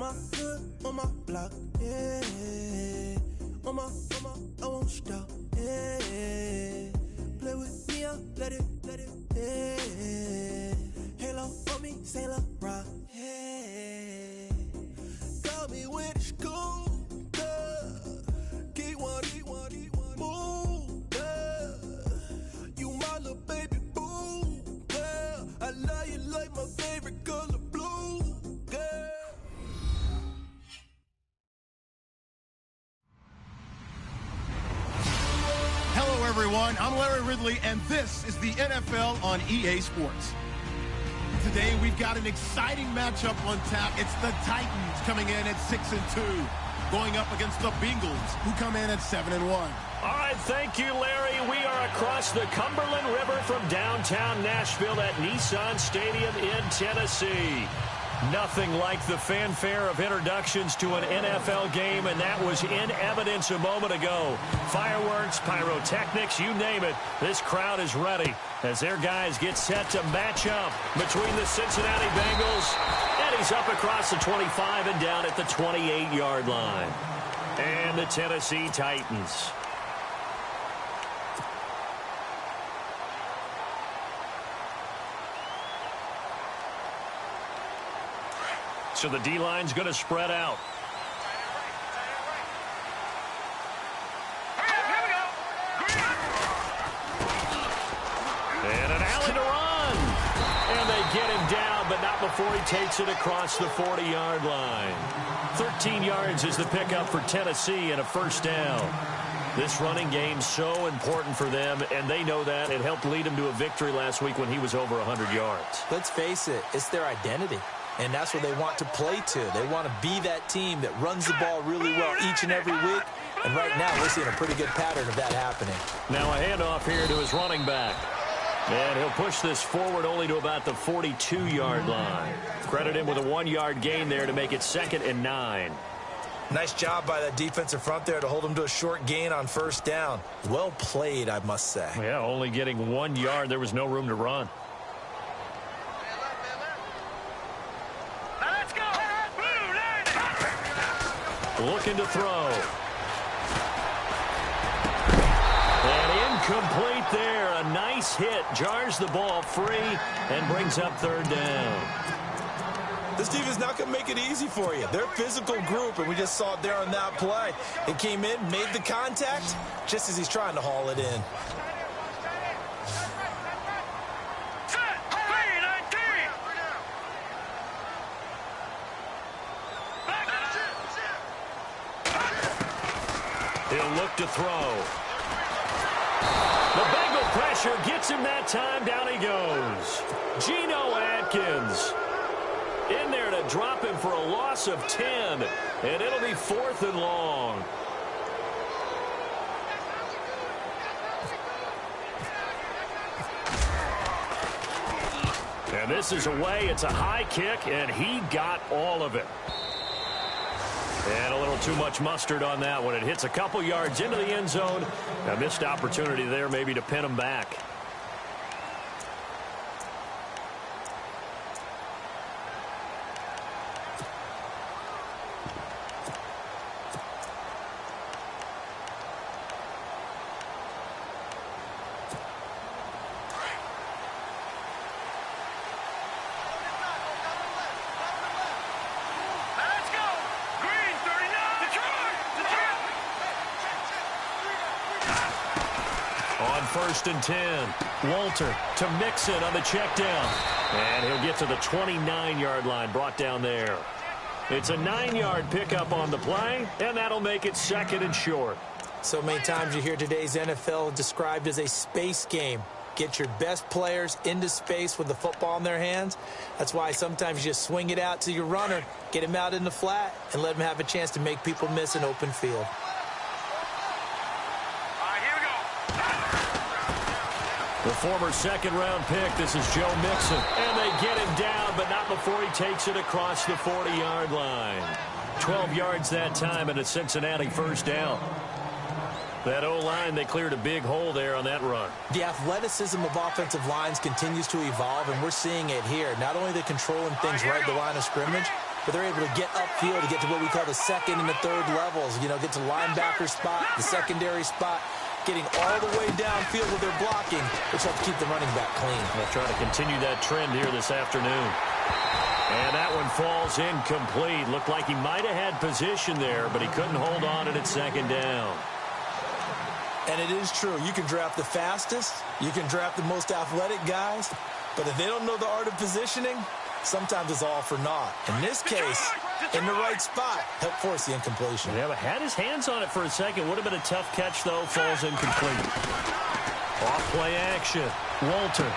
my hood, on my block, yeah. On my, I won't stop, yeah. Play with me, I'll let it, yeah. Halo on me, Saint Laurent, yeah. Got me when it's cool, yeah. Keep one, move, yeah. You my little baby boo, yeah. I love you like my favorite color blue, yeah. Hello, everyone. I'm Larry Ridley, and this is the NFL on EA Sports. Today, we've got an exciting matchup on tap. It's the Titans coming in at 6-2, going up against the Bengals, who come in at 7-1. All right, thank you, Larry. We are across the Cumberland River from downtown Nashville at Nissan Stadium in Tennessee. Nothing like the fanfare of introductions to an NFL game, and that was in evidence a moment ago. Fireworks, pyrotechnics, you name it. This crowd is ready as their guys get set to match up between the Cincinnati Bengals, and he's up across the 25 and down at the 28-yard line. And the Tennessee Titans. So the D-line's going to spread out. And an alley to run. And they get him down, but not before he takes it across the 40-yard line. 13 yards is the pickup for Tennessee and a first down. This running game so important for them, and they know that. It helped lead him to a victory last week when he was over 100 yards. Let's face it, it's their identity. And that's what they want to play to. They want to be that team that runs the ball really well each and every week. And right now, we're seeing a pretty good pattern of that happening. Now a handoff here to his running back. And he'll push this forward only to about the 42-yard line. Credit him with a 1-yard gain there to make it 2nd and 9. Nice job by that defensive front there to hold him to a short gain on first down. Well played, I must say. Yeah, only getting 1 yard. There was no room to run. Looking to throw. And incomplete there. A nice hit. Jars the ball free and brings up 3rd down. This team is not going to make it easy for you. They're a physical group, and we just saw it there on that play. It came in, made the contact, just as he's trying to haul it in. He'll look to throw. The Bengal pressure gets him that time. Down he goes. Geno Atkins in there to drop him for a loss of 10. And it'll be 4th and long. And this is away. It's a high kick, and he got all of it. And a little too much mustard on that one. It hits a couple yards into the end zone. A missed opportunity there maybe to pin him back. On 1st and 10, Walter to Mixon on the check down. And he'll get to the 29-yard line, brought down there. It's a 9-yard pickup on the play, and that'll make it 2nd and short. So many times you hear today's NFL described as a space game. Get your best players into space with the football in their hands. That's why sometimes you just swing it out to your runner, get him out in the flat, and let him have a chance to make people miss an open field. The former 2nd-round pick, this is Joe Mixon. And they get him down, but not before he takes it across the 40-yard line. 12 yards that time, and a Cincinnati first down. That O-line, they cleared a big hole there on that run. The athleticism of offensive lines continues to evolve, and we're seeing it here. Not only are they controlling things right at the line of scrimmage, but they're able to get upfield to get to what we call the second and the third levels. You know, get to linebacker spot, the secondary spot, getting all the way downfield with their blocking, which helps keep the running back clean. They'll try to continue that trend here this afternoon. And that one falls incomplete. Looked like he might have had position there, but he couldn't hold on at second down. And it is true. You can draft the fastest. You can draft the most athletic guys. But if they don't know the art of positioning, sometimes it's all for naught. In this case, in the right spot, helped force the incompletion. Yeah, but had his hands on it for a second. Would have been a tough catch, though. Falls incomplete. Off play action. Walter.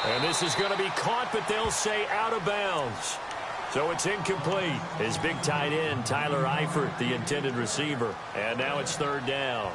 And this is going to be caught, but they'll say out of bounds. So it's incomplete. His big tight end, Tyler Eifert, the intended receiver. And now it's third down.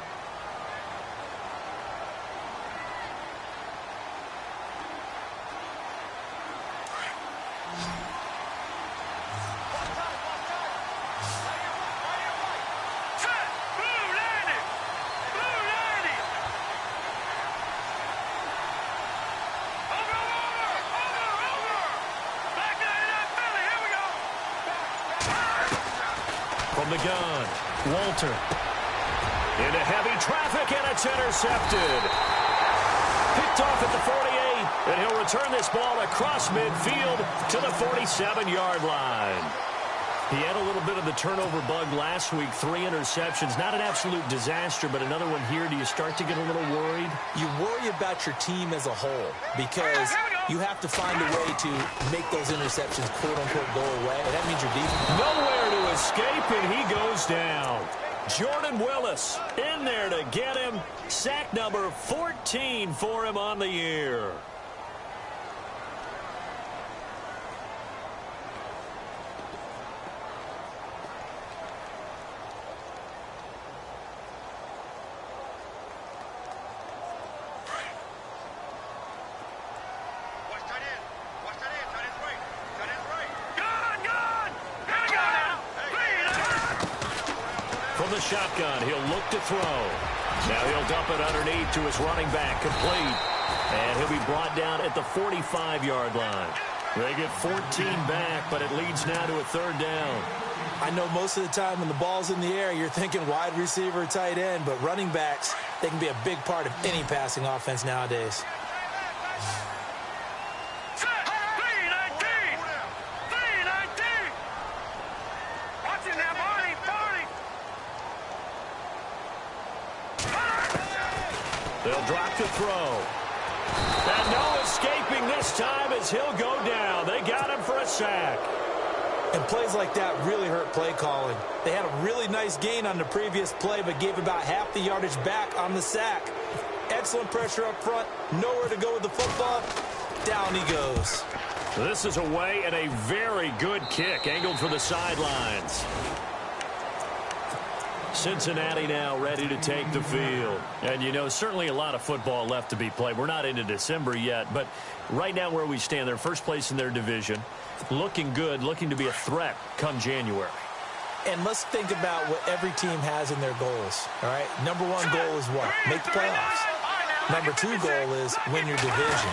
From the gun, Walter. Into heavy traffic, and it's intercepted. Picked off at the 48, and he'll return this ball across midfield to the 47-yard line. He had a little bit of the turnover bug last week, 3 interceptions. Not an absolute disaster, but another one here. Do you start to get a little worried? You worry about your team as a whole because you have to find a way to make those interceptions, quote-unquote, go away. And that means your defense. Nowhere to escape, and he goes down. Jordan Willis in there to get him. Sack number 14 for him on the year. The shotgun, he'll look to throw. Now he'll dump it underneath to his running back, complete. And he'll be brought down at the 45-yard line. They get 14 back, but it leads now to a third down. I know most of the time when the ball's in the air, you're thinking wide receiver, tight end, but running backs, they can be a big part of any passing offense nowadays. They'll drop to throw. And no escaping this time as he'll go down. They got him for a sack. And plays like that really hurt play calling. They had a really nice gain on the previous play, but gave about half the yardage back on the sack. Excellent pressure up front. Nowhere to go with the football. Down he goes. This is away and a very good kick. Angled for the sidelines. Cincinnati now ready to take the field. And, you know, certainly a lot of football left to be played. We're not into December yet, but right now where we stand, they're first place in their division. Looking good, looking to be a threat come January. And let's think about what every team has in their goals, all right? Number one goal is what? Make the playoffs. Number two goal is win your division.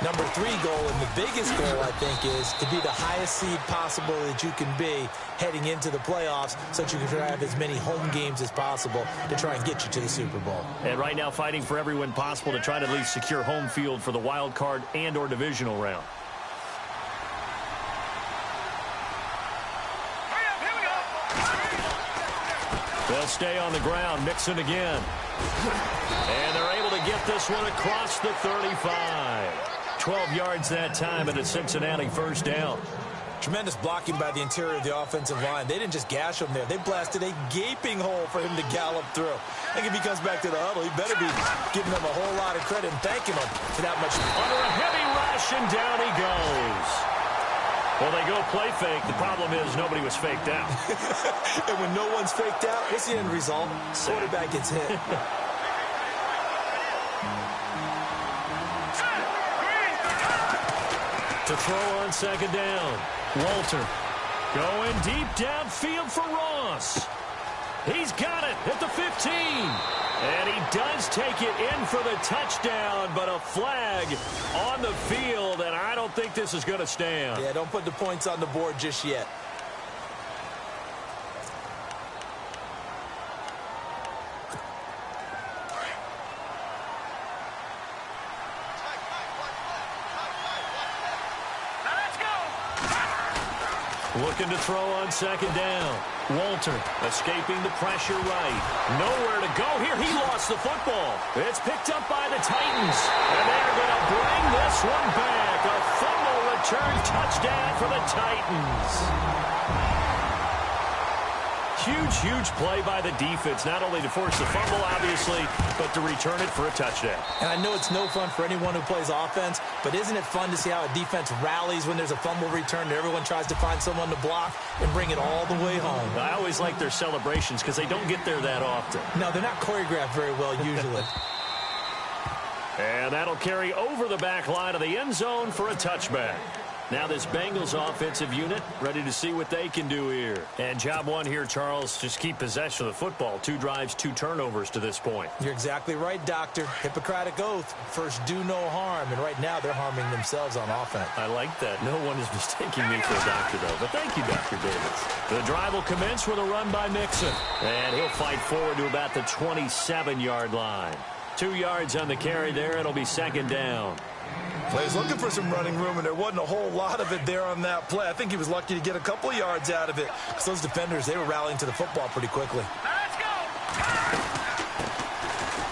Number three goal, and the biggest goal, I think, is to be the highest seed possible that you can be heading into the playoffs so that you can have as many home games as possible to try and get you to the Super Bowl. And right now fighting for every win possible to try to at least secure home field for the wild card and or divisional round. They'll stay on the ground, Mixon again. And they're able to get this one across the 35. 12 yards that time and a Cincinnati first down. Tremendous blocking by the interior of the offensive line. They didn't just gash him there. They blasted a gaping hole for him to gallop through. I think if he comes back to the huddle, he better be giving them a whole lot of credit and thanking them for that much. Under a heavy rush, and down he goes. Well, they go play fake. The problem is nobody was faked out. And when no one's faked out, what's the end result? Quarterback gets hit. To throw on second down. Walter going deep downfield for Ross. He's got it at the 15. And he does take it in for the touchdown, but a flag on the field, and I don't think this is going to stand. Yeah, don't put the points on the board just yet. Looking to throw on second down. Walter escaping the pressure right. Nowhere to go here. He lost the football. It's picked up by the Titans. And they're going to bring this one back. A fumble return touchdown for the Titans. Huge play by the defense, not only to force the fumble, obviously, but to return it for a touchdown. And I know it's no fun for anyone who plays offense, but isn't it fun to see how a defense rallies when there's a fumble return and everyone tries to find someone to block and bring it all the way home? I always like their celebrations because they don't get there that often. No, they're not choreographed very well usually. And that'll carry over the back line of the end zone for a touchback. Now this Bengals offensive unit ready to see what they can do here. And job one here, Charles, just keep possession of the football. 2 drives, 2 turnovers to this point. You're exactly right, Doctor. Hippocratic oath. First, do no harm. And right now, they're harming themselves on offense. I like that. No one is mistaking me for a doctor, though. But thank you, Dr. Davis. The drive will commence with a run by Mixon. And he'll fight forward to about the 27-yard line. 2 yards on the carry there. It'll be second down. He's looking for some running room, and there wasn't a whole lot of it there on that play. I think he was lucky to get a couple of yards out of it because those defenders, they were rallying to the football pretty quickly. Let's go!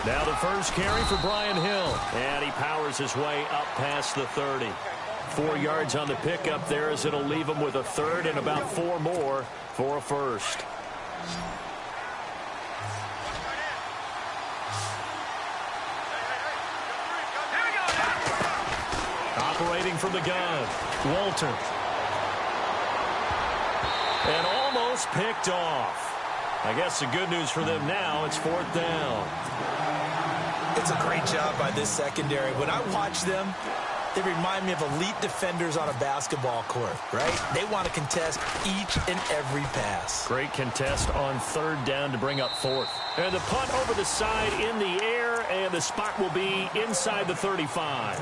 Now the first carry for Brian Hill, and he powers his way up past the 30. 4 yards on the pickup there as it'll leave him with a third and about 4 more for a first. Operating from the gun, Walter. And almost picked off. I guess the good news for them now, it's 4th down. It's a great job by this secondary. When I watch them, they remind me of elite defenders on a basketball court, right? They want to contest each and every pass. Great contest on 3rd down to bring up 4th. And the punt over the side in the air, and the spot will be inside the 35.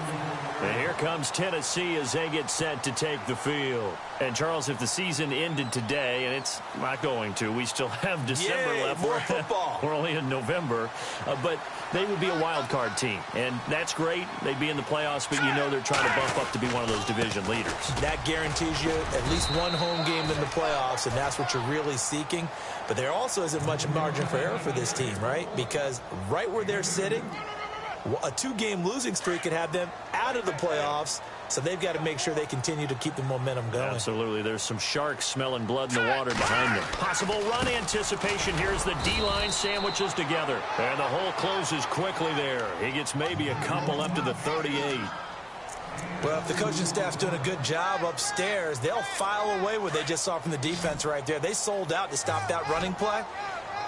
And here comes Tennessee as they get set to take the field. And, Charles, if the season ended today, and it's not going to, we still have December left. More football. We're only in November. But they would be a wild card team. And that's great. They'd be in the playoffs, but you know they're trying to bump up to be one of those division leaders. That guarantees you at least one home game in the playoffs, and that's what you're really seeking. But there also isn't much margin for error for this team, right? Because right where they're sitting, a 2-game losing streak could have them out of the playoffs, so they've got to make sure they continue to keep the momentum going. Absolutely. There's some sharks smelling blood in the water behind them. Possible run anticipation. Here's the D-line sandwiches together. And the hole closes quickly there. He gets maybe a couple up to the 38. Well, if the coaching staff's doing a good job upstairs, they'll file away what they just saw from the defense right there. They sold out to stop that running play.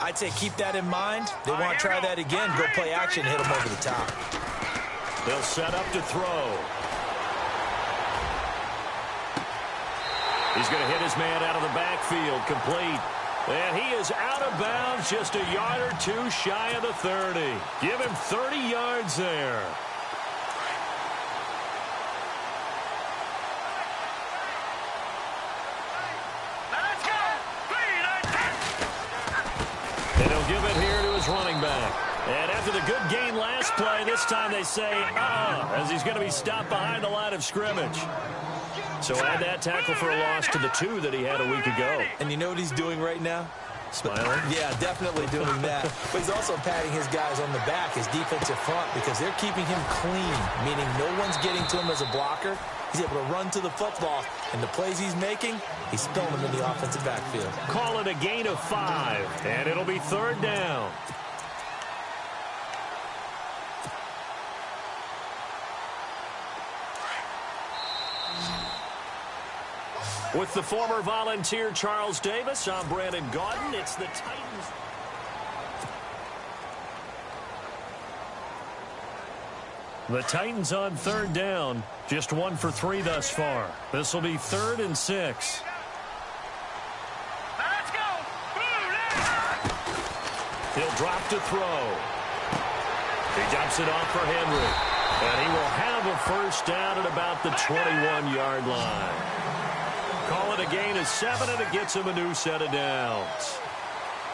I'd say keep that in mind. They want to try that again. Go play action, hit them over the top. They'll set up to throw. He's going to hit his man out of the backfield, complete. And he is out of bounds, just a yard or 2 shy of the 30. Give him 30 yards there. And he'll give it here to his running back. And after the good gain last play, this time they say, as he's going to be stopped behind the line of scrimmage. So add that tackle for a loss to the 2 that he had a week ago. And you know what he's doing right now? Smiling? Yeah, definitely doing that. But he's also patting his guys on the back, his defensive front, because they're keeping him clean, meaning no one's getting to him as a blocker. He's able to run to the football, and the plays he's making, he's spilling them in the offensive backfield. Call it a gain of 5, and it'll be 3rd down. With the former Volunteer Charles Davis, I'm Brandon Gaudin. It's the Titans. The Titans on 3rd down. Just 1 for 3 thus far. This will be 3rd and 6. Let's go! He'll drop to throw. He dumps it off for Henry. And he will have a first down at about the 21-yard line. Call it a gain of 7, and it gets him a new set of downs.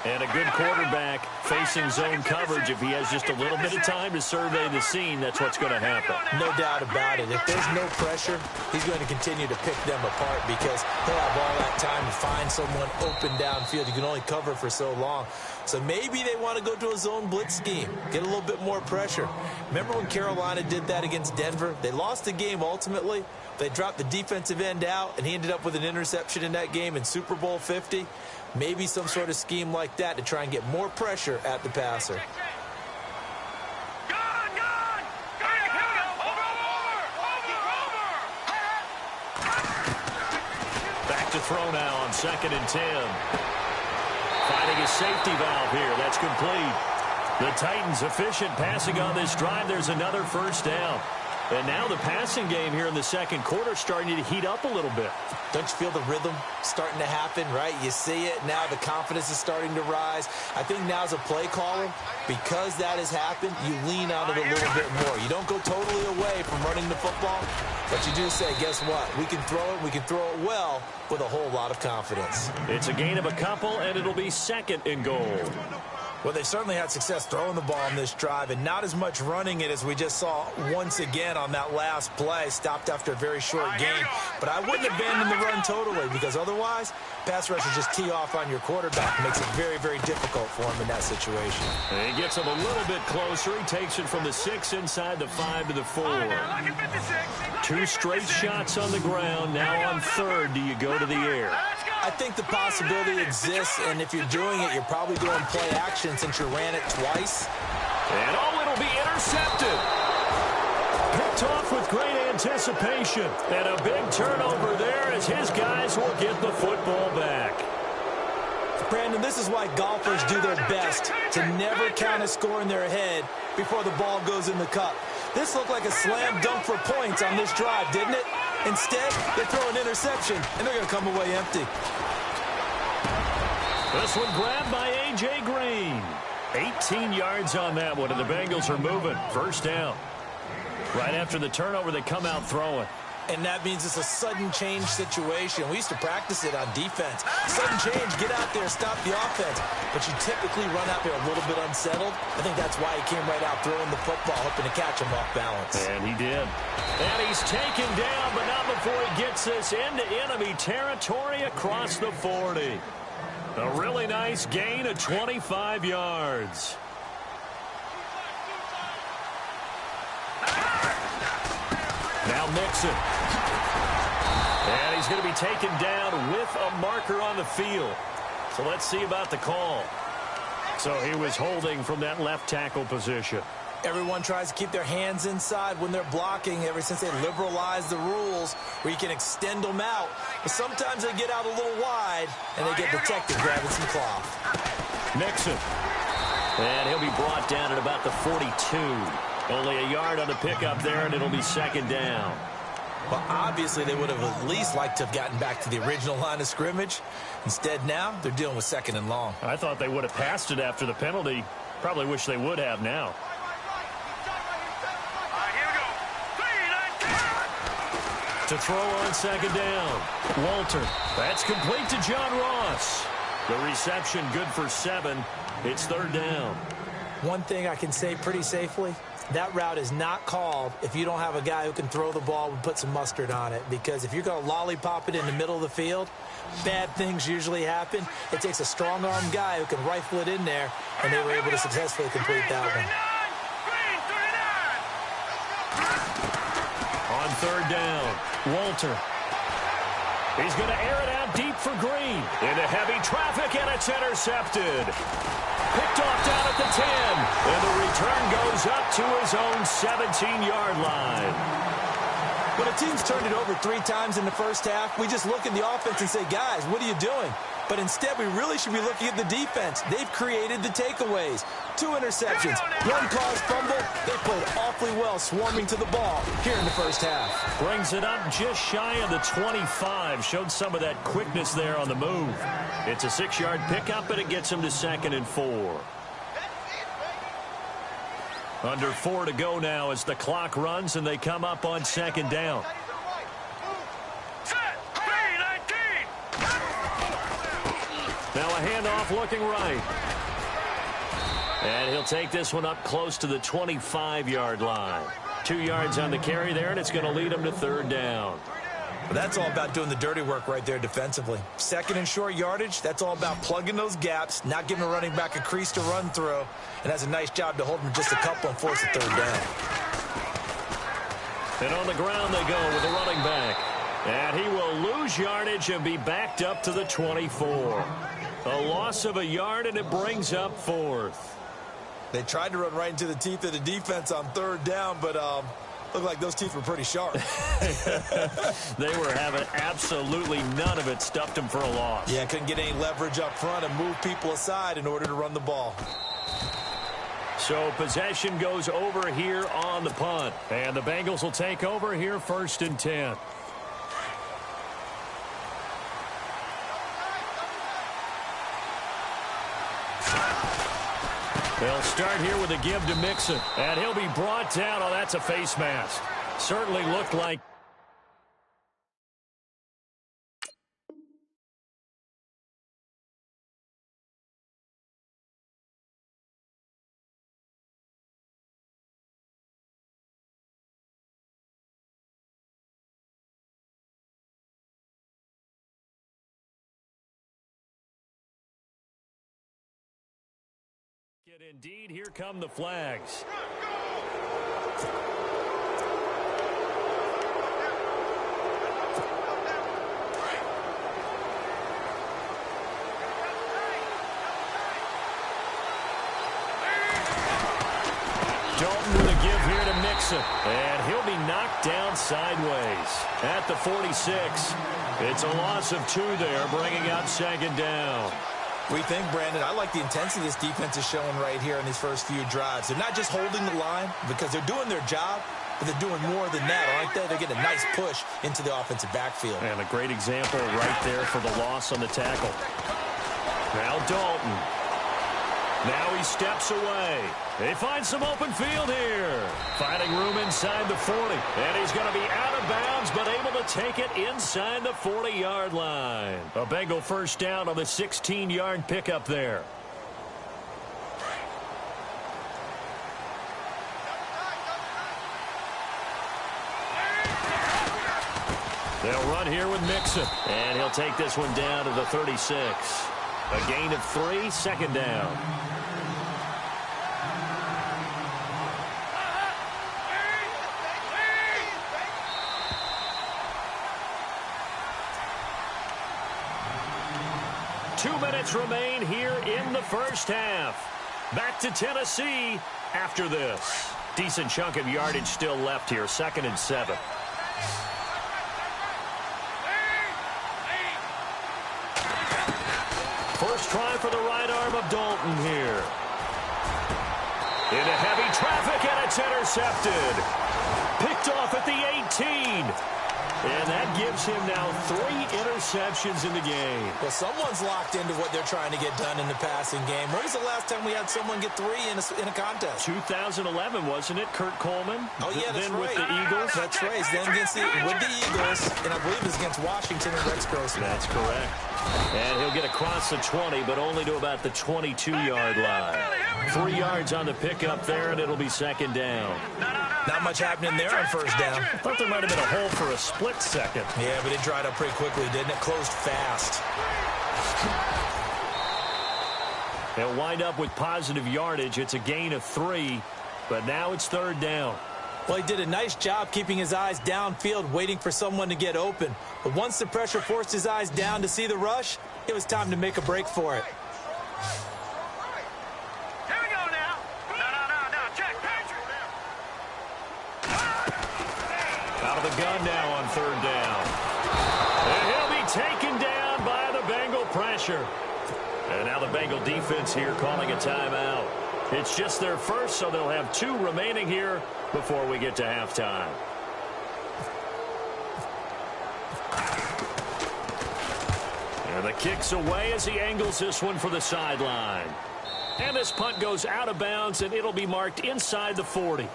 And a good quarterback facing zone coverage. If he has just a little bit of time to survey the scene, that's what's going to happen. No doubt about it. If there's no pressure, he's going to continue to pick them apart because he'll have all that time to find someone open downfield. You can only cover for so long. So maybe they want to go to a zone blitz scheme, get a little bit more pressure. Remember when Carolina did that against Denver? They lost the game ultimately. They dropped the defensive end out, and he ended up with an interception in that game in Super Bowl 50. Maybe some sort of scheme like that to try and get more pressure at the passer. Back to throw now on 2nd and 10. Finding a safety valve here. That's complete. The Titans efficient passing on this drive. There's another first down. And now the passing game here in the second quarter starting to heat up a little bit. Don't you feel the rhythm starting to happen, right? You see it. Now the confidence is starting to rise. I think now as a play caller, because that has happened, you lean on it a little bit more. You don't go totally away from running the football, but you do say, guess what? We can throw it. We can throw it well with a whole lot of confidence. It's a gain of a couple, and it'll be 2nd and goal. Well, they've certainly had success throwing the ball on this drive and not as much running it as we just saw once again on that last play, stopped after a very short gain. But I wouldn't abandon the run totally because otherwise, pass rushers just tee off on your quarterback. It makes it very, very difficult for him in that situation. And he gets him a little bit closer. He takes it from the 6 inside the 5 to the 4. 2 straight shots on the ground. Now on 3rd, do you go to the air? I think the possibility exists, and if you're doing it, you're probably doing play action since you ran it twice. And it'll be intercepted. Picked off with great anticipation. And a big turnover there as his guys will get the football back. Brandon, this is why golfers do their best to never count a score in their head before the ball goes in the cup. This looked like a slam dunk for points on this drive, didn't it? Instead, they throw an interception, and they're going to come away empty. This one grabbed by A.J. Green. 18 yards on that one, and the Bengals are moving. First down. Right after the turnover, they come out throwing. And that means it's a sudden change situation. We used to practice it on defense. Sudden change, get out there, stop the offense. But you typically run out there a little bit unsettled. I think that's why he came right out throwing the football, hoping to catch him off balance. And he did. And he's taken down, but not before he gets this into enemy territory across the 40. A really nice gain of 25 yards. Now Mixon. And he's going to be taken down with a marker on the field. So let's see about the call. So he was holding from that left tackle position. Everyone tries to keep their hands inside when they're blocking ever since they liberalized the rules where you can extend them out. But sometimes they get out a little wide and they get detected grabbing some cloth. Mixon. And he'll be brought down at about the 42. Only a yard on the pickup there, and it'll be 2nd down. Well, obviously, they would have at least liked to have gotten back to the original line of scrimmage. Instead, now, they're dealing with 2nd and long. I thought they would have passed it after the penalty. Probably wish they would have now. To throw on 2nd down. Walter. That's complete to John Ross. The reception good for 7. It's 3rd down. One thing I can say pretty safely, that route is not called if you don't have a guy who can throw the ball and put some mustard on it. Because if you're going to lollipop it in the middle of the field, bad things usually happen. It takes a strong-arm guy who can rifle it in there, and they were able to successfully complete that one. On 3rd down, Walter. He's going to air it out deep for Green. Into heavy traffic, and it's intercepted. Picked off down at the 10. And the return goes up to his own 17-yard line. When a team's turned it over 3 times in the first half, we just look at the offense and say, guys, what are you doing? But instead, we really should be looking at the defense. They've created the takeaways. 2 interceptions, 1 caused fumble. They played awfully well swarming to the ball here in the first half. Brings it up just shy of the 25. Showed some of that quickness there on the move. It's a 6-yard pickup, and it gets him to 2nd and 4. Under 4 to go now as the clock runs, and they come up on 2nd down. Now a handoff looking right. And he'll take this one up close to the 25-yard line. 2 yards on the carry there, and it's going to lead him to third down. Well, that's all about doing the dirty work right there defensively. Second and short yardage, that's all about plugging those gaps, not giving a running back a crease to run through, and has a nice job to hold him just a couple and force a third down. And on the ground they go with the running back. And he will lose yardage and be backed up to the 24. A loss of a yard, and it brings up fourth. They tried to run right into the teeth of the defense on third down, but looked like those teeth were pretty sharp. They were having absolutely none of it. Stuffed him for a loss. Yeah, couldn't get any leverage up front and move people aside in order to run the ball. So possession goes over here on the punt. And the Bengals will take over here 1st and 10. They'll start here with a give to Mixon. And he'll be brought down. Oh, that's a face mask. Certainly looked like. Indeed, here come the flags. Dalton with a give here to Mixon. And he'll be knocked down sideways at the 46. It's a loss of 2 there, bringing up 2nd down. We think, Brandon, I like the intensity this defense is showing right here in these first few drives. They're not just holding the line because they're doing their job, but they're doing more than that, aren't they? They're getting a nice push into the offensive backfield. And a great example right there for the loss on the tackle. Now Dalton. Now he steps away. They find some open field here. Finding room inside the 40. And he's going to be out of bounds, but able to take it inside the 40-yard line. A Bengal first down on the 16-yard pickup there. They'll run here with Mixon. And he'll take this one down to the 36. A gain of 3, 2nd down. Remain here in the first half. Back to Tennessee after this. Decent chunk of yardage still left here. 2nd and 7. First try for the right arm of Dalton here. Into heavy traffic, and it's intercepted. Picked off at the 18. And that gives him now 3 interceptions in the game. Well, someone's locked into what they're trying to get done in the passing game. When was the last time we had someone get 3 in a contest? 2011, wasn't it? Kurt Coleman? Oh, yeah, that's then right. with the Eagles. That's right. Then with the Eagles, and I believe it's against Washington and Rex Grossman. That's correct. And he'll get across the 20, but only to about the 22-yard line. 3 yards on the pickup there, and it'll be 2nd down. Not much happening there on first down. I thought there might have been a hole for a split second. Yeah, but it dried up pretty quickly, didn't it? Closed fast. They'll wind up with positive yardage. It's a gain of 3, but now it's 3rd down. Well, he did a nice job keeping his eyes downfield, waiting for someone to get open. But once the pressure forced his eyes down to see the rush, it was time to make a break for it. Gun now on 3rd down. And he'll be taken down by the Bengal pressure. And now the Bengal defense here calling a timeout. It's just their first, so they'll have 2 remaining here before we get to halftime. And the kick's away as he angles this one for the sideline. And this punt goes out of bounds, and it'll be marked inside the 40.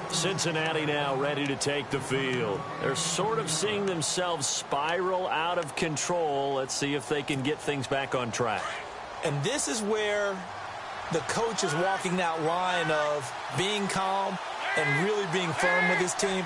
Cincinnati now ready to take the field. They're sort of seeing themselves spiral out of control. Let's see if they can get things back on track. And this is where the coach is walking that line of being calm and really being firm with his team.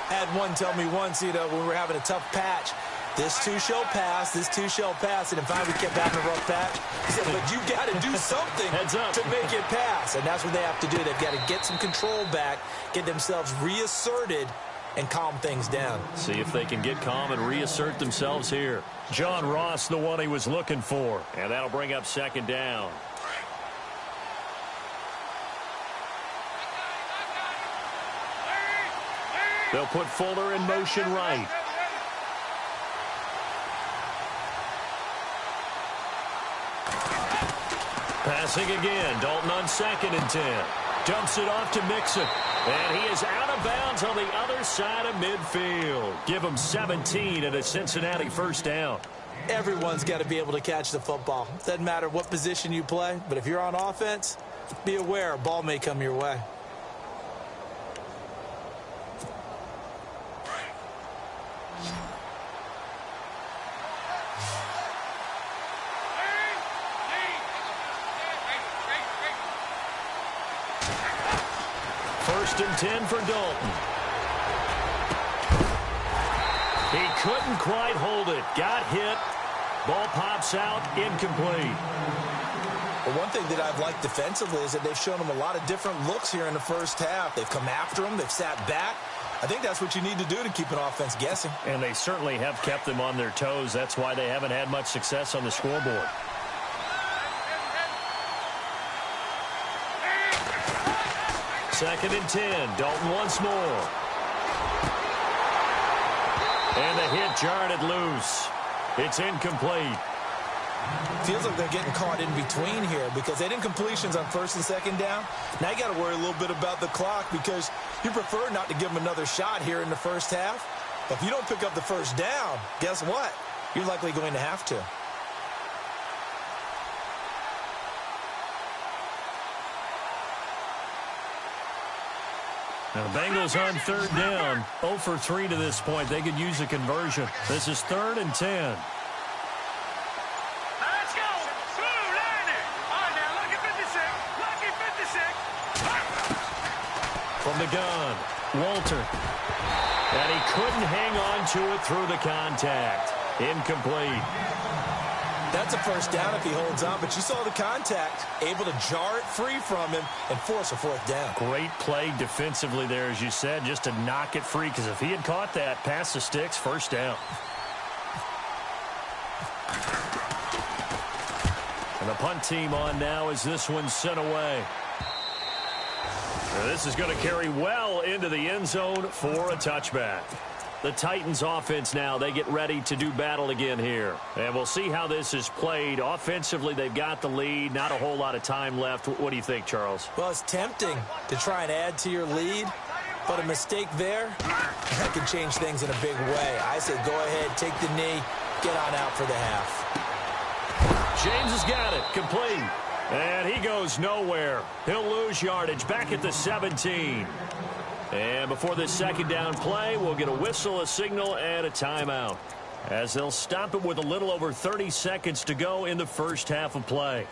I had one tell me once, when we were having a tough patch, this too shall pass, this too shall pass. And if I kept having a rough patch, he said, but you got to do something to make it pass. And that's what they have to do. They've got to get some control back, get themselves reasserted, and calm things down. See if they can get calm and reassert themselves here. John Ross, the one he was looking for. And that'll bring up second down. They'll put Fuller in motion right. Passing again. Dalton on 2nd and 10. Dumps it off to Mixon. And he is out of bounds on the other side of midfield. Give him 17 and a Cincinnati first down. Everyone's got to be able to catch the football. Doesn't matter what position you play, but if you're on offense, be aware a ball may come your way. First and 10 for Dalton. He couldn't quite hold it. Got hit. Ball pops out. Incomplete. Well, one thing that I've liked defensively is that they've shown him a lot of different looks here in the first half. They've come after him. They've sat back. I think that's what you need to do to keep an offense guessing. And they certainly have kept them on their toes. That's why they haven't had much success on the scoreboard. Second and 10. Dalton once more. And the hit jarred it loose. It's incomplete. Feels like they're getting caught in between here because they didn't completions on 1st and 2nd down. Now you got to worry a little bit about the clock because you prefer not to give them another shot here in the first half. But if you don't pick up the first down, guess what? You're likely going to have to. Now the Bengals on 3rd down. 0 for 3 to this point. They could use a conversion. This is 3rd and 10. Let's go. Blue line it. All right, now, lucky 56. Lucky 56. From the gun, Walter. And he couldn't hang on to it through the contact. Incomplete. That's a first down if he holds on, but you saw the contact, able to jar it free from him and force a 4th down. Great play defensively there, as you said, just to knock it free, because if he had caught that, past the sticks, first down. And the punt team on now as this one's sent away. Now this is going to carry well into the end zone for a touchback. The Titans offense now, they get ready to do battle again here. And we'll see how this is played. Offensively, they've got the lead. Not a whole lot of time left. What do you think, Charles? Well, it's tempting to try and add to your lead, but a mistake there, that can change things in a big way. I say go ahead, take the knee, get on out for the half. James has got it. Complete. And he goes nowhere. He'll lose yardage back at the 17. And before this second down play, we'll get a whistle, a signal, and a timeout, as they'll stop it with a little over 30 seconds to go in the first half of play.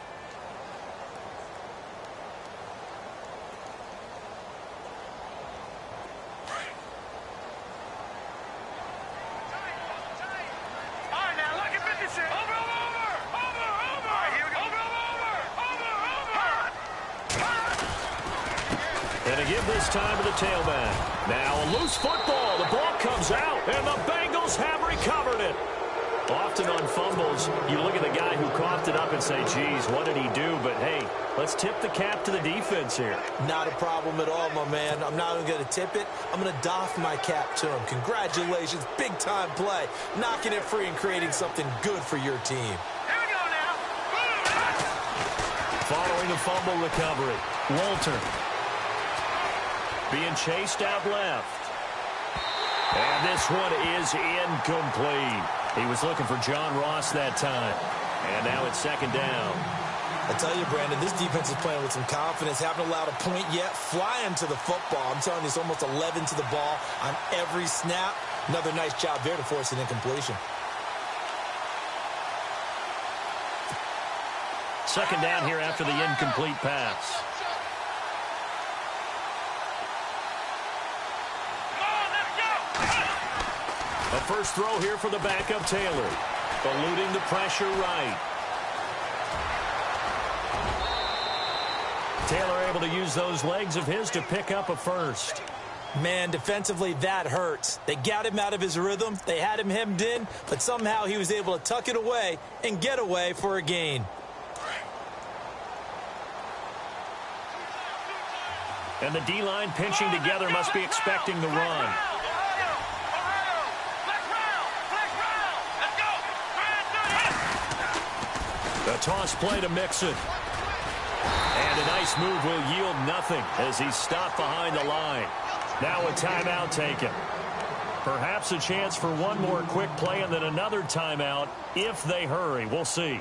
This time to the tailback. Now a loose football. The ball comes out, and the Bengals have recovered it. Often on fumbles, you look at the guy who coughed it up and say, geez, what did he do? But, hey, let's tip the cap to the defense here. Not a problem at all, my man. I'm not even going to tip it. I'm going to doff my cap to him. Congratulations. Big-time play. Knocking it free and creating something good for your team. Here we go now. Following a fumble recovery, Walter being chased out left. And this one is incomplete. He was looking for John Ross that time. And now it's second down. I tell you, Brandon, this defense is playing with some confidence. Haven't allowed a point yet. Flying to the football. I'm telling you, it's almost 11 to the ball on every snap. Another nice job there to force an incompletion. Second down here after the incomplete pass. A first throw here for the backup Taylor. Eluding the pressure right. Taylor able to use those legs of his to pick up a first. Man, defensively, that hurts. They got him out of his rhythm. They had him hemmed in, but somehow he was able to tuck it away and get away for a gain. And the D-line pinching together must be expecting the run. The toss play to Mixon. And a nice move will yield nothing as he's stopped behind the line. Now a timeout taken. Perhaps a chance for one more quick play and then another timeout if they hurry. We'll see.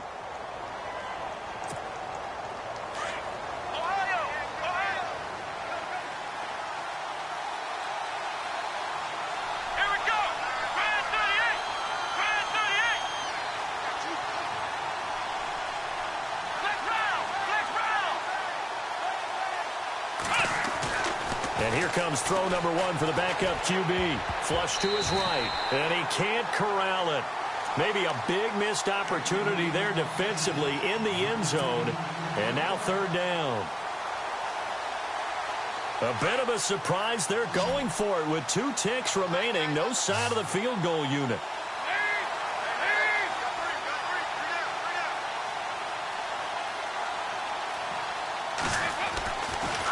And here comes throw number one for the backup QB. Flush to his right, and he can't corral it. Maybe a big missed opportunity there defensively in the end zone. And now third down. A bit of a surprise. They're going for it with 2 ticks remaining. No sign of the field goal unit.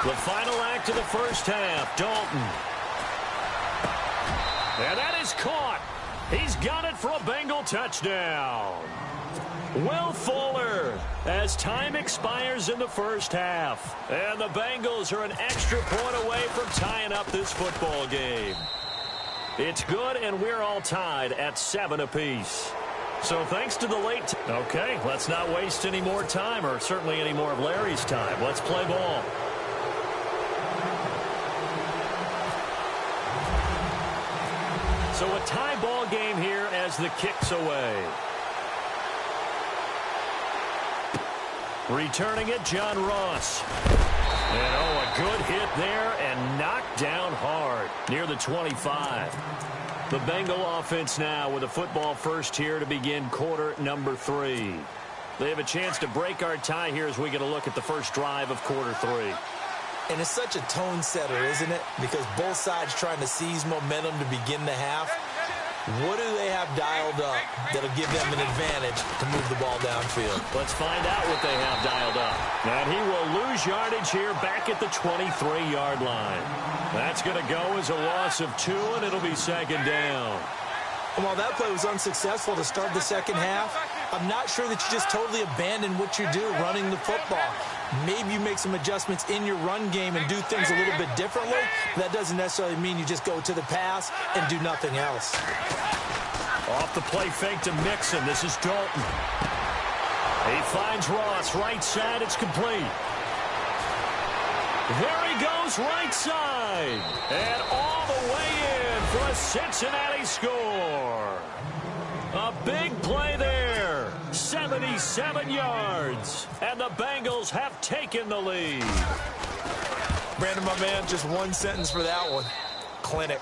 The final act of the first half, Dalton. And that is caught. He's got it for a Bengal touchdown. Will Fuller as time expires in the first half. And the Bengals are an extra point away from tying up this football game. It's good, and we're all tied at 7 apiece. So thanks to the late... Okay, let's not waste any more time, or certainly any more of Larry's time. Let's play ball. So a tie ball game here as the kick's away. Returning it, John Ross. And a good hit there and knocked down hard near the 25. The Bengal offense now with a football first here to begin quarter number 3. They have a chance to break our tie here as we get a look at the first drive of quarter 3. And it's such a tone setter, isn't it? Because both sides trying to seize momentum to begin the half. What do they have dialed up that'll give them an advantage to move the ball downfield? Let's find out what they have dialed up. And he will lose yardage here back at the 23-yard line. That's going to go as a loss of 2, and it'll be second down. And while that play was unsuccessful to start the second half, I'm not sure that you just totally abandon what you do running the football. Maybe you make some adjustments in your run game and do things a little bit differently. But that doesn't necessarily mean you just go to the pass and do nothing else. Off the play fake to Mixon. This is Dalton. He finds Ross. Right side. It's complete. There he goes right side. And all the way in for a Cincinnati score. A big play there. 77 yards. And the Bengals have taken the lead. Brandon, my man, just one sentence for that one. Clinic.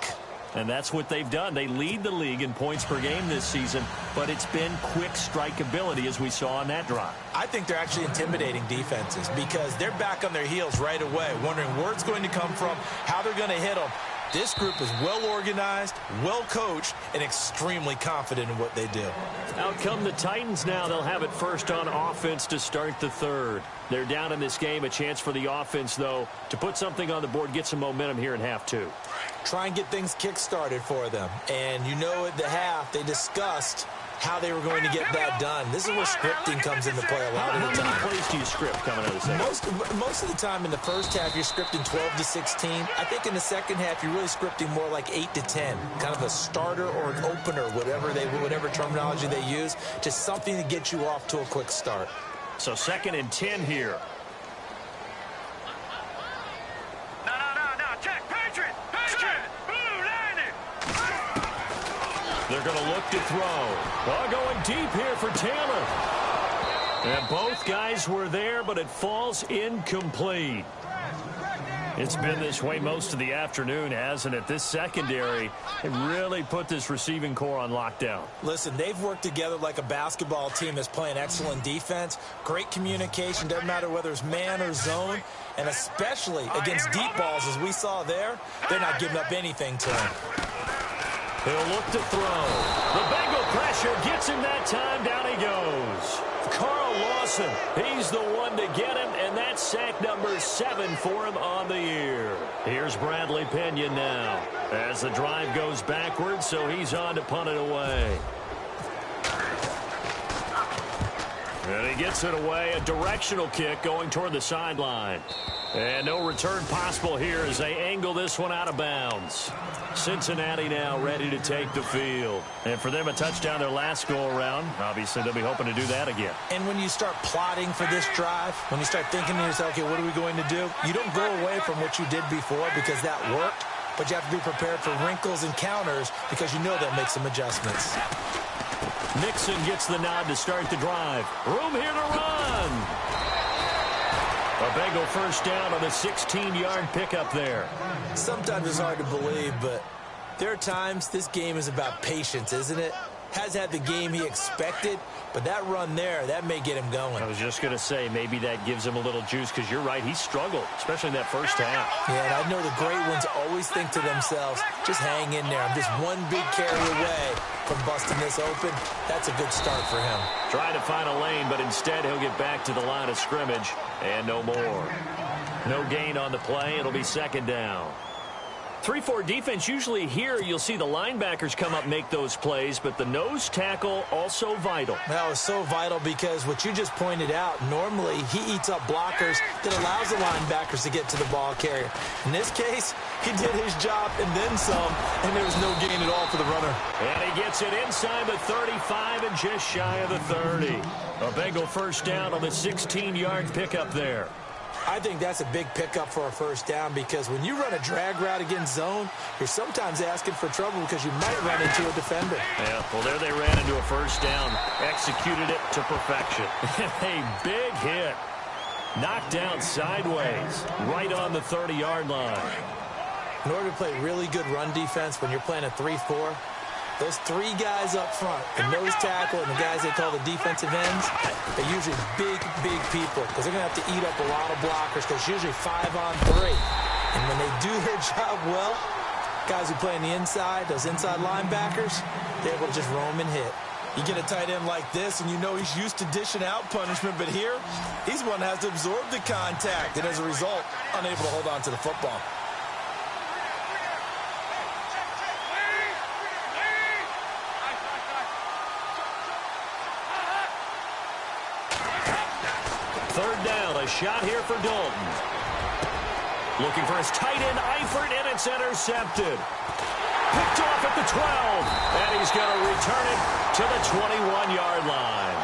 And that's what they've done. They lead the league in points per game this season, but it's been quick strikeability as we saw on that drive. I think they're actually intimidating defenses because they're back on their heels right away, wondering where it's going to come from, how they're going to hit them. This group is well organized, well coached, and extremely confident in what they do. Out come the Titans now. They'll have it first on offense to start the third. They're down in this game. A chance for the offense, though, to put something on the board, get some momentum here in half 2. Try and get things kick-started for them. And you know at the half, they discussed how they were going to get that done. This is where scripting comes into play a lot of the time. How many plays do you script coming out of the second? Most of the time in the first half, you're scripting 12 to 16. I think in the second half, you're really scripting more like 8 to 10. Kind of a starter or an opener, whatever terminology they use, just something to get you off to a quick start. So 2nd and 10 here. Check. Patriot. Blue landing. They're going to look to throw. Well, going deep here for Taylor. And both guys were there, but it falls incomplete. It's been this way most of the afternoon, hasn't it? This secondary, it really put this receiving core on lockdown. Listen, they've worked together like a basketball team that's playing excellent defense. Great communication, doesn't matter whether it's man or zone. And especially against deep balls, as we saw there, they're not giving up anything to him. He'll look to throw. The Bengal pressure gets him that time. Down he goes. Carl Lawson, he's the one to get him, and that's sack number 7 for him on the year. Here's Bradley Pinion now as the drive goes backwards, so he's on to punt it away. And he gets it away, a directional kick going toward the sideline. And no return possible here as they angle this one out of bounds. Cincinnati now ready to take the field. And for them, a touchdown their last go-around. Obviously, they'll be hoping to do that again. And when you start plotting for this drive, when you start thinking to yourself, okay, what are we going to do? You don't go away from what you did before because that worked, but you have to be prepared for wrinkles and counters because you know they'll make some adjustments. Nixon gets the nod to start the drive. Room here to run. A Bengal first down on a 16-yard pickup there. Sometimes it's hard to believe, but there are times this game is about patience, isn't it? Has had the game he expected, but that run there, that may get him going. I was just going to say, maybe that gives him a little juice, because you're right, he struggled, especially in that first half. Yeah, and I know the great ones always think to themselves, just hang in there. I'm just one big carry away from busting this open. That's a good start for him. Trying to find a lane, but instead he'll get back to the line of scrimmage, and no more. No gain on the play. It'll be second down. 3-4 defense, usually here you'll see the linebackers come up make those plays, but the nose tackle also vital. That was so vital because what you just pointed out, normally he eats up blockers that allows the linebackers to get to the ball carrier. In this case, he did his job and then some, and there was no gain at all for the runner. And he gets it inside the 35 and just shy of the 30. A Bengal first down on the 16-yard pickup there. I think that's a big pickup for a first down because when you run a drag route against zone, you're sometimes asking for trouble because you might run into a defender. Yeah, well, there they ran into a first down, executed it to perfection. A big hit. Knocked down sideways, right on the 30-yard line. In order to play really good run defense when you're playing a 3-4, those three guys up front, the nose tackle and the guys they call the defensive ends, they're usually big, big people because they're going to have to eat up a lot of blockers because it's usually 5-on-3. And when they do their job well, guys who play on the inside, those inside linebackers, they're able to just roam and hit. You get a tight end like this, and you know he's used to dishing out punishment, but here, he's one that has to absorb the contact, and as a result, unable to hold on to the football. Third down, a shot here for Dalton. Looking for his tight end, Eifert, and it's intercepted. Picked off at the 12, and he's going to return it to the 21-yard line.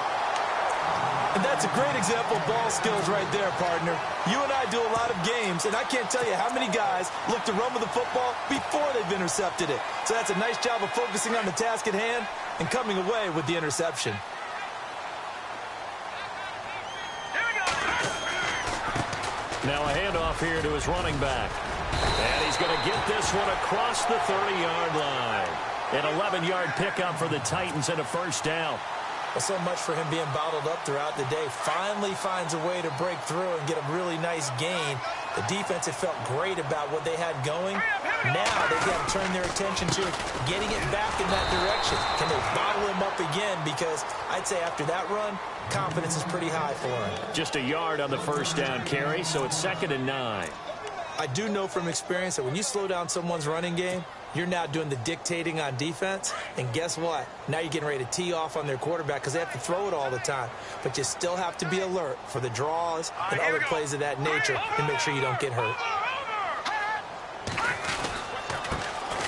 And that's a great example of ball skills right there, partner. You and I do a lot of games, and I can't tell you how many guys look to run with the football before they've intercepted it. So that's a nice job of focusing on the task at hand and coming away with the interception. Now a handoff here to his running back. And he's going to get this one across the 30-yard line. An 11-yard pickup for the Titans and a first down. Well, so much for him being bottled up throughout the day. Finally finds a way to break through and get a really nice gain. The defense had felt great about what they had going. Now they've got to turn their attention to getting it back in that direction. Can they bottle him up again? Because I'd say after that run, confidence is pretty high for him. Just a yard on the first down carry, so it's 2nd and 9. I do know from experience that when you slow down someone's running game, you're now doing the dictating on defense, and guess what? Now you're getting ready to tee off on their quarterback because they have to throw it all the time. But you still have to be alert for the draws and other plays of that nature and make sure you don't get hurt.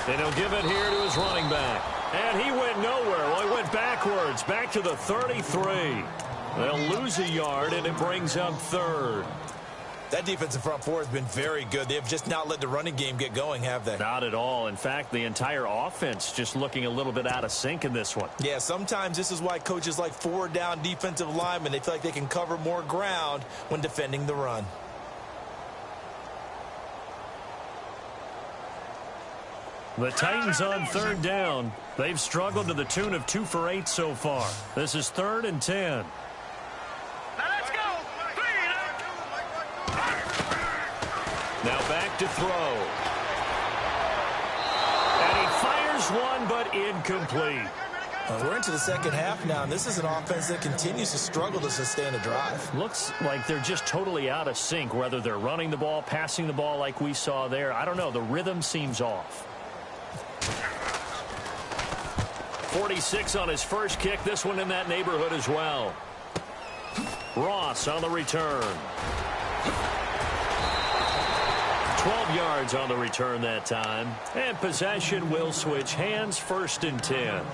And he'll give it here to his running back. And he went nowhere. Well, he went backwards, back to the 33. They'll lose a yard, and it brings up 3rd. That defensive front four has been very good. They have just not let the running game get going, have they? Not at all. In fact, the entire offense just looking a little bit out of sync in this one. Yeah, sometimes this is why coaches like forward-down defensive linemen, they feel like they can cover more ground when defending the run. The Titans on third down. They've struggled to the tune of 2 for 8 so far. This is 3rd and 10. Now let's go. Now back to throw. And he fires one, but incomplete. We're into the second half now, and this is an offense that continues to struggle to sustain a drive. Looks like they're just totally out of sync, whether they're running the ball, passing the ball like we saw there. I don't know. The rhythm seems off. 46 on his first kick. This one in that neighborhood as well. Ross on the return. 12 yards on the return that time. And possession will switch hands, 1st and 10.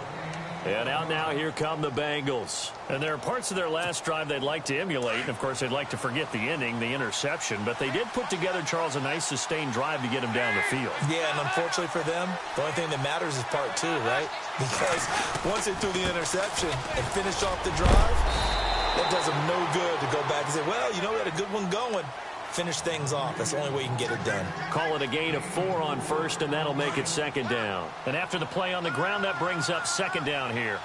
And out now, here come the Bengals. And there are parts of their last drive they'd like to emulate. And, of course, they'd like to forget the ending, the interception. But they did put together, Charles, a nice sustained drive to get him down the field. Yeah, and unfortunately for them, the only thing that matters is part 2, right? Because once they threw the interception and finished off the drive, it does them no good to go back and say, well, you know, we had a good one going. Finish things off. That's the only way you can get it done. Call it a gain of 4 on first, and that'll make it 2nd down. And after the play on the ground, that brings up 2nd down here.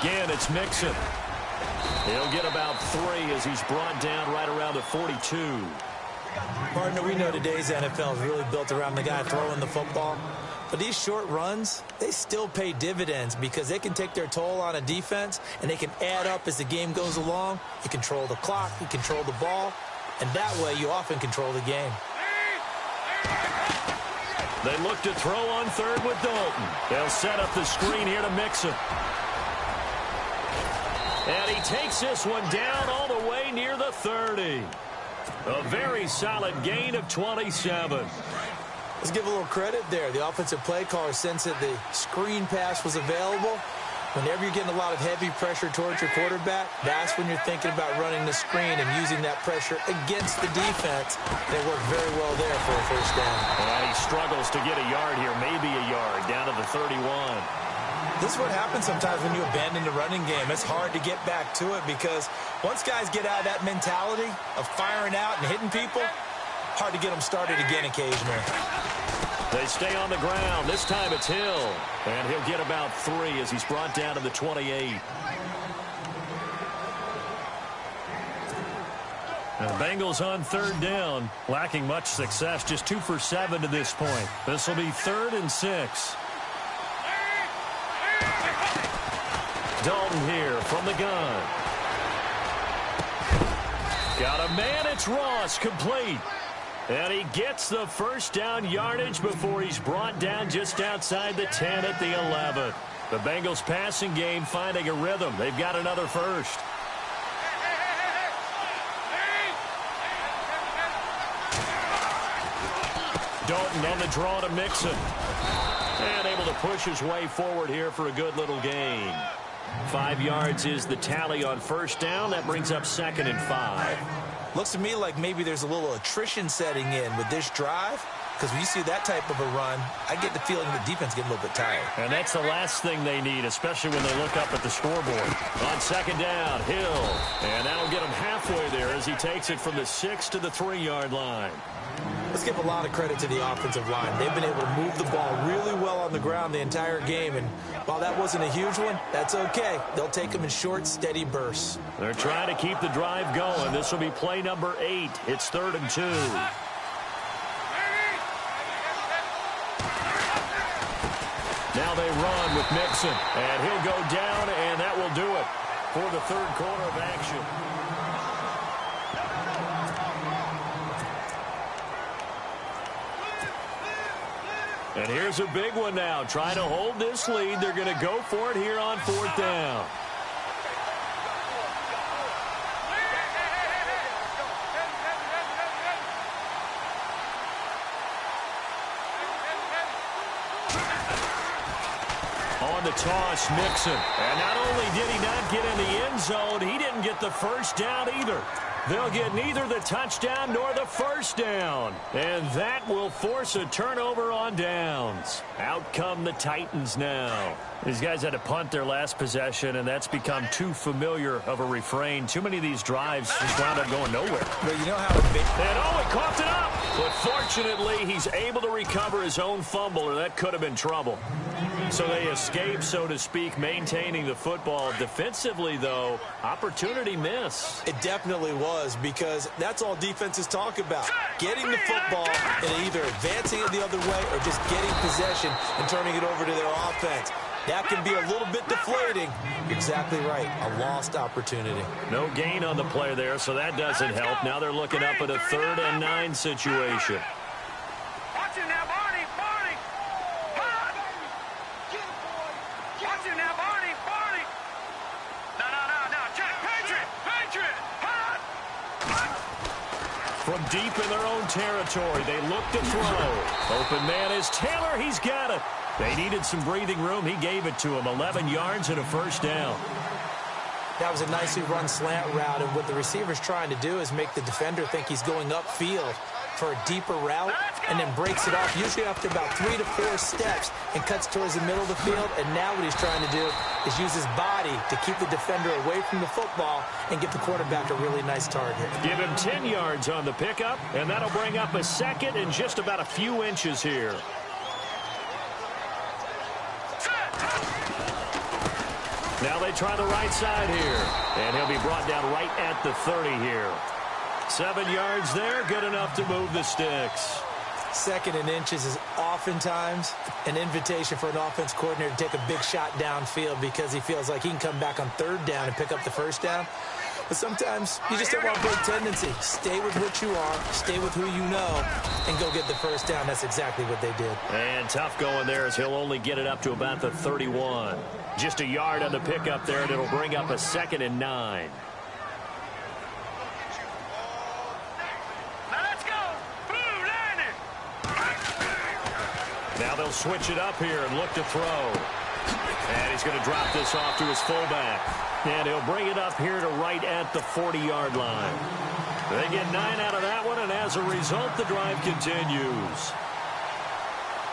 Again, it's Mixon. He'll get about 3 as he's brought down right around the 42. Partner, we know today's NFL is really built around the guy throwing the football. But these short runs, they still pay dividends because they can take their toll on a defense and they can add up as the game goes along. You control the clock, you control the ball, and that way you often control the game. They look to throw on 3rd with Dalton. They'll set up the screen here to Mixon. And he takes this one down all the way near the 30. A very solid gain of 27. Let's give a little credit there. The offensive play caller sensed that the screen pass was available. Whenever you're getting a lot of heavy pressure towards your quarterback, that's when you're thinking about running the screen and using that pressure against the defense. They work very well there for a 1st down. And he struggles to get a yard here, maybe a yard, down to the 31. This is what happens sometimes when you abandon the running game. It's hard to get back to it because once guys get out of that mentality of firing out and hitting people, hard to get them started again occasionally. They stay on the ground. This time it's Hill. And he'll get about 3 as he's brought down to the 28. And the Bengals on 3rd down, lacking much success, just 2 for 7 to this point. This will be 3rd and 6. Dalton here from the gun. Got a man, it's Ross, complete. And he gets the 1st down yardage before he's brought down just outside the 10 at the 11. The Bengals passing game finding a rhythm. They've got another 1st. Dalton on the draw to Mixon. And able to push his way forward here for a good little gain. 5 yards is the tally on 1st down. That brings up 2nd and 5. Looks to me like maybe there's a little attrition setting in with this drive, because when you see that type of a run, I get the feeling the defense getting a little bit tired. And that's the last thing they need, especially when they look up at the scoreboard. On 2nd down, Hill. And that'll get him halfway there as he takes it from the 6 to the 3-yard line. Let's give a lot of credit to the offensive line. They've been able to move the ball really well on the ground the entire game, and while that wasn't a huge one, that's okay. They'll take them in short, steady bursts. They're trying to keep the drive going. This will be play number 8. It's 3rd and 2. Now they run with Mixon, and he'll go down, and that will do it for the 3rd quarter of action. And here's a big one now. Trying to hold this lead. They're going to go for it here on 4th down. On on the toss, Mixon. And not only did he not get in the end zone, he didn't get the first down either. They'll get neither the touchdown nor the first down. And that will force a turnover on downs. Out come the Titans now. These guys had to punt their last possession, and that's become too familiar of a refrain. Too many of these drives just wound up going nowhere. But you know how it makes... And he coughed it up. But fortunately, he's able to recover his own fumble, or that could have been trouble. So they escape, so to speak, maintaining the football. Defensively, though, opportunity miss. It definitely was, because that's all defenses talk about. Getting the football and either advancing it the other way or just getting possession and turning it over to their offense. That can be a little bit deflating. You're exactly right. A lost opportunity. No gain on the play there, so that doesn't help. Now they're looking up at a 3rd and 9 situation. Watch him now, Barney. Barney. Hot. Watch him now, Barney. Barney. No. Check. Patriot. Hot. From deep in their own territory, they look to throw. Open man is Taylor. He's got it. They needed some breathing room. He gave it to him. 11 yards and a first down. That was a nicely run slant route, and what the receiver's trying to do is make the defender think he's going upfield for a deeper route, and then breaks it off, usually after about 3 to 4 steps, and cuts towards the middle of the field. And now what he's trying to do is use his body to keep the defender away from the football and get the quarterback a really nice target. Give him 10 yards on the pickup, and that'll bring up a 2nd and just about a few inches here. Now they try the right side here, and he'll be brought down right at the 30 here. 7 yards there, good enough to move the sticks. 2nd and inches is oftentimes an invitation for an offense coordinator to take a big shot downfield because he feels like he can come back on 3rd down and pick up the first down. But sometimes you just don't want to break tendency. Stay with what you are, stay with who you know, and go get the first down. That's exactly what they did. And tough going there as he'll only get it up to about the 31. Just a yard on the pickup there, and it'll bring up a 2nd and 9. Now they'll switch it up here and look to throw. And he's going to drop this off to his fullback. And he'll bring it up here to right at the 40-yard line. They get 9 out of that one, and as a result, the drive continues.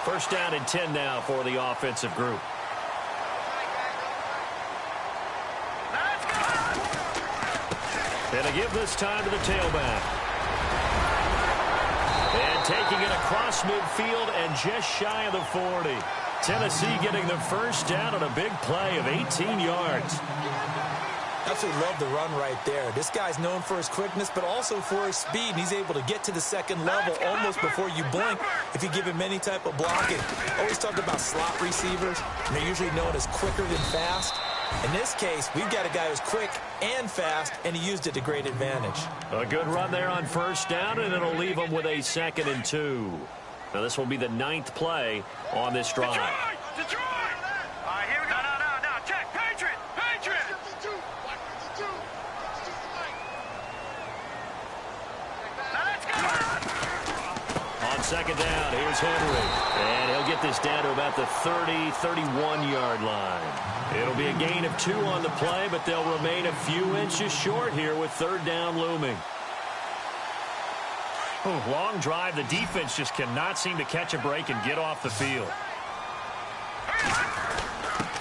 First down and 10 now for the offensive group. And to give this time to the tailback. And taking it across midfield and just shy of the 40. Tennessee getting the first down on a big play of 18 yards. Absolutely love the run right there. This guy's known for his quickness, but also for his speed. He's able to get to the 2nd level almost before you blink if you give him any type of blocking. Always talk about slot receivers, and they're usually known as quicker than fast. In this case, we've got a guy who's quick and fast, and he used it to great advantage. A good run there on first down, and it'll leave him with a 2nd and 2. Now, this will be the 9th play on this drive. Detroit! All right, here we go. No. Check. Patriot! Now let's go! On 2nd down, here's Henry. And he'll get this down to about the 31-yard line. It'll be a gain of 2 on the play, but they'll remain a few inches short here with 3rd down looming. Long drive. The defense just cannot seem to catch a break and get off the field.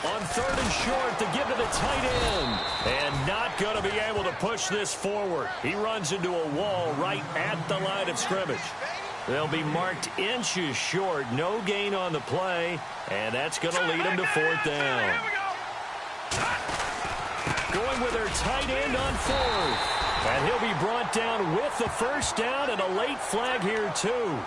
On 3rd and short to give to the tight end. And not going to be able to push this forward. He runs into a wall right at the line of scrimmage. They'll be marked inches short. No gain on the play. And that's going to lead them to 4th down. Going with their tight end on 4th. And he'll be brought down with the first down and a late flag here, too.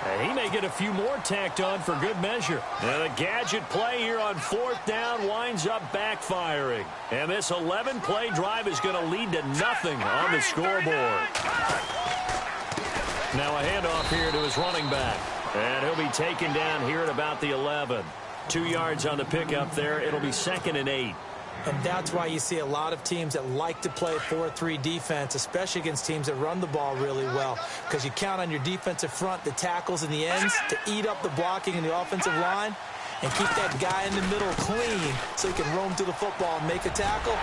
And he may get a few more tacked on for good measure. And a gadget play here on 4th down winds up backfiring. And this 11-play drive is going to lead to nothing on the scoreboard. Now a handoff here to his running back. And he'll be taken down here at about the 11. 2 yards on the pickup there. It'll be 2nd and 8. And that's why you see a lot of teams that like to play 4-3 defense, especially against teams that run the ball really well, because you count on your defensive front, the tackles and the ends, to eat up the blocking in the offensive line. and keep that guy in the middle clean so he can roam through the football and make a tackle.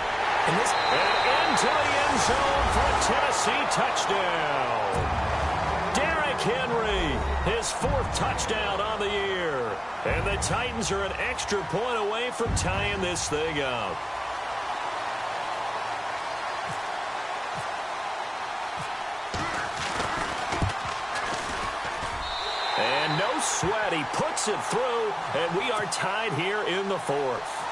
And into the end zone for a Tennessee touchdown. Derrick Henry, his 4th touchdown on the year. And the Titans are an extra point away from tying this thing up. And no sweat, he puts it through, and we are tied here in the 4th.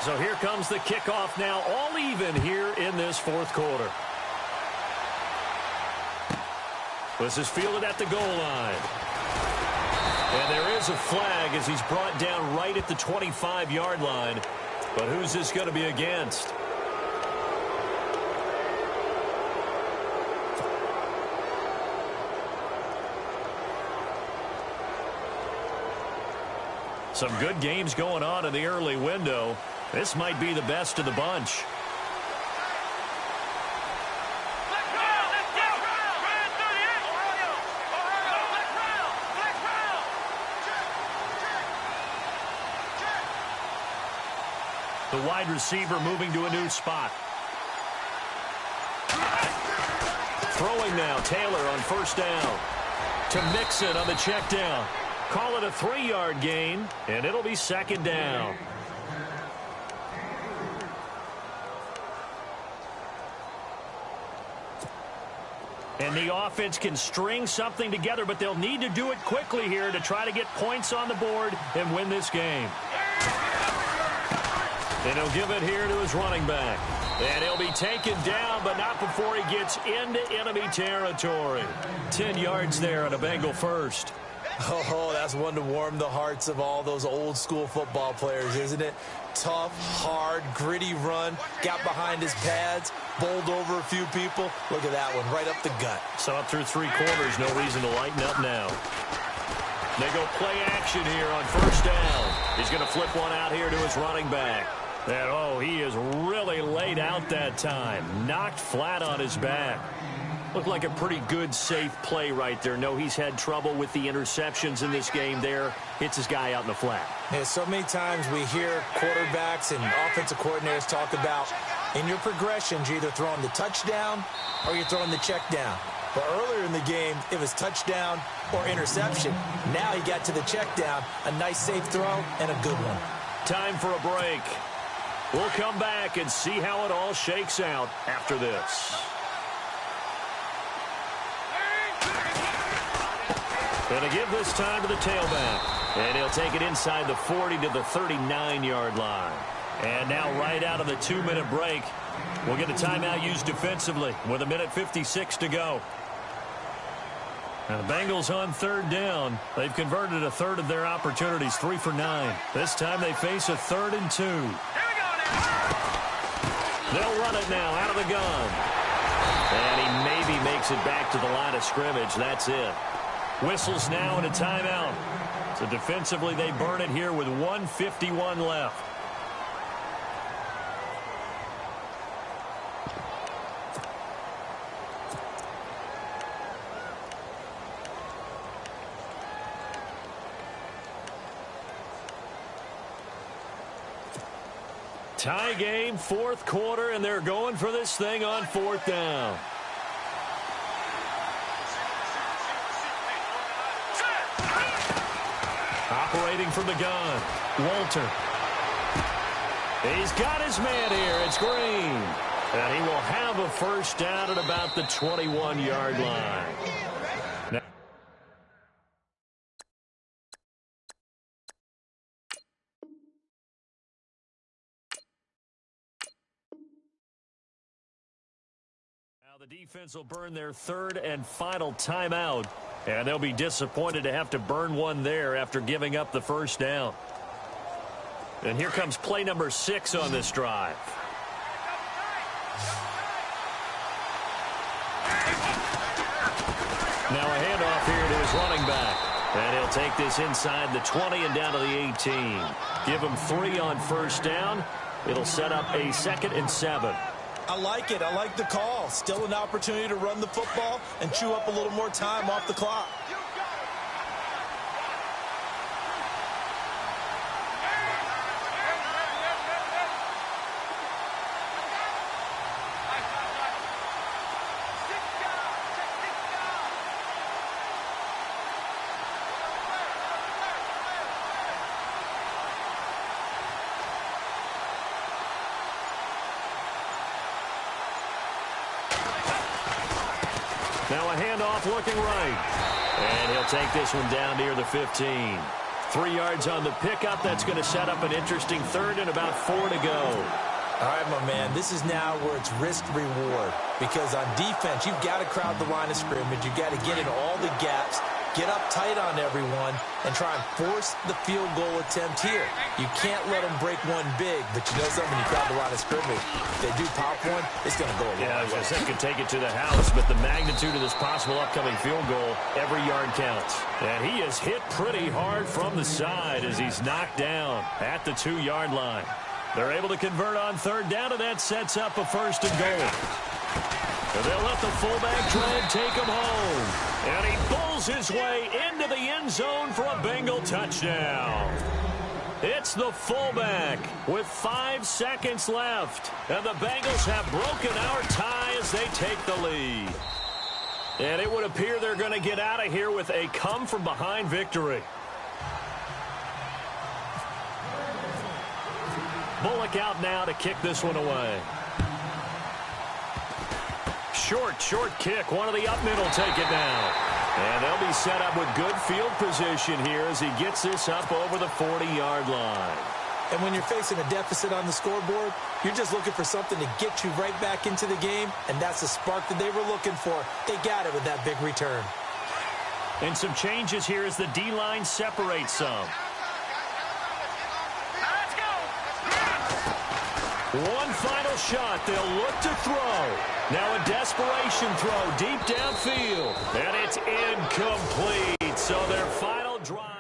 So here comes the kickoff now, all even here in this 4th quarter. This is fielded at the goal line. And there is a flag as he's brought down right at the 25-yard line. But who's this going to be against? Some good games going on in the early window. This might be the best of the bunch. The wide receiver moving to a new spot. Throwing now, Taylor on 1st down. To Mixon on the check down. Call it a 3-yard gain, and it'll be 2nd down. And the offense can string something together, but they'll need to do it quickly here to try to get points on the board and win this game. And he'll give it here to his running back. And he'll be taken down, but not before he gets into enemy territory. 10 yards there on a Bengal first. Oh, that's one to warm the hearts of all those old-school football players, isn't it? Tough, hard, gritty run, got behind his pads, bowled over a few people. Look at that one, right up the gut. Saw it through 3 quarters, no reason to lighten up now. They go play action here on 1st down. He's going to flip one out here to his running back. And, oh, he is really laid out that time. Knocked flat on his back. Looked like a pretty good, safe play right there. No, he's had trouble with the interceptions in this game there. Hits his guy out in the flat. Yeah, so many times we hear quarterbacks and offensive coordinators talk about in your progressions, you're either throwing the touchdown or you're throwing the check down. But earlier in the game, it was touchdown or interception. Now he got to the check down, a nice safe throw and a good one. Time for a break. We'll come back and see how it all shakes out after this. Going to give this time to the tailback. And he'll take it inside the 40 to the 39-yard line. And now right out of the 2-minute break, we'll get a timeout used defensively with 1:56 to go. Now the Bengals on 3rd down. They've converted a third of their opportunities, 3 for 9. This time they face a 3rd and 2. They'll run it now out of the gun. And he maybe makes it back to the line of scrimmage. That's it. Whistles now and a timeout. So defensively they burn it here with 1:51 left. Tie game, 4th quarter, and they're going for this thing on 4th down. Operating from the gun, Walter. He's got his man here. It's Green. And he will have a 1st down at about the 21-yard line. The defense will burn their 3rd and final timeout, and they'll be disappointed to have to burn one there after giving up the 1st down. And here comes play number 6 on this drive. Now a handoff here to his running back, and he'll take this inside the 20 and down to the 18. Give him 3 on 1st down. It'll set up a 2nd and 7. I like it. I like the call. Still an opportunity to run the football and chew up a little more time off the clock. Now a handoff looking right. And he'll take this one down near the 15. 3 yards on the pickup. That's going to set up an interesting third and about 4 to go. All right, my man, this is now where it's risk-reward. Because on defense, you've got to crowd the line of scrimmage. You've got to get in all the gaps, get up tight on everyone, and try and force the field goal attempt here. You can't let them break one big, but you know something, when you crowd the line of scrimmage, if they do pop one, it's going to go a long way. Yeah, I was going to say, could take it to the house, but the magnitude of this possible upcoming field goal, every yard counts. And he is hit pretty hard from the side as he's knocked down at the 2-yard line. They're able to convert on third down, and that sets up a first and goal. And they'll let the fullback try and take him home. And he pulls his way into the end zone for a Bengal touchdown. It's the fullback with 5 seconds left. And the Bengals have broken our tie as they take the lead. And it would appear they're going to get out of here with a come-from-behind victory. Bullock out now to kick this one away. Short kick. One of the up middle take it down. And they'll be set up with good field position here as he gets this up over the 40-yard line. And when you're facing a deficit on the scoreboard, you're just looking for something to get you right back into the game, and that's the spark that they were looking for. They got it with that big return. And some changes here as the D-line separates some. One final shot. They'll look to throw. Now a desperation throw deep downfield. And it's incomplete. So their final drive.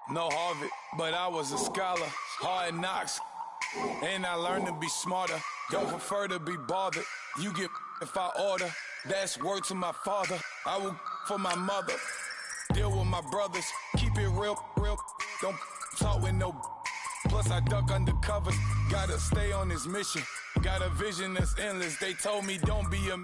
No Harvard, but I was a scholar. Hard knocks, and I learned to be smarter. Don't prefer to be bothered. You get if I order. That's word to my father. I will for my mother. Deal with my brothers. Keep it real. Don't talk with no. Plus I duck undercover. Gotta stay on this mission. Got a vision that's endless. They told me don't be a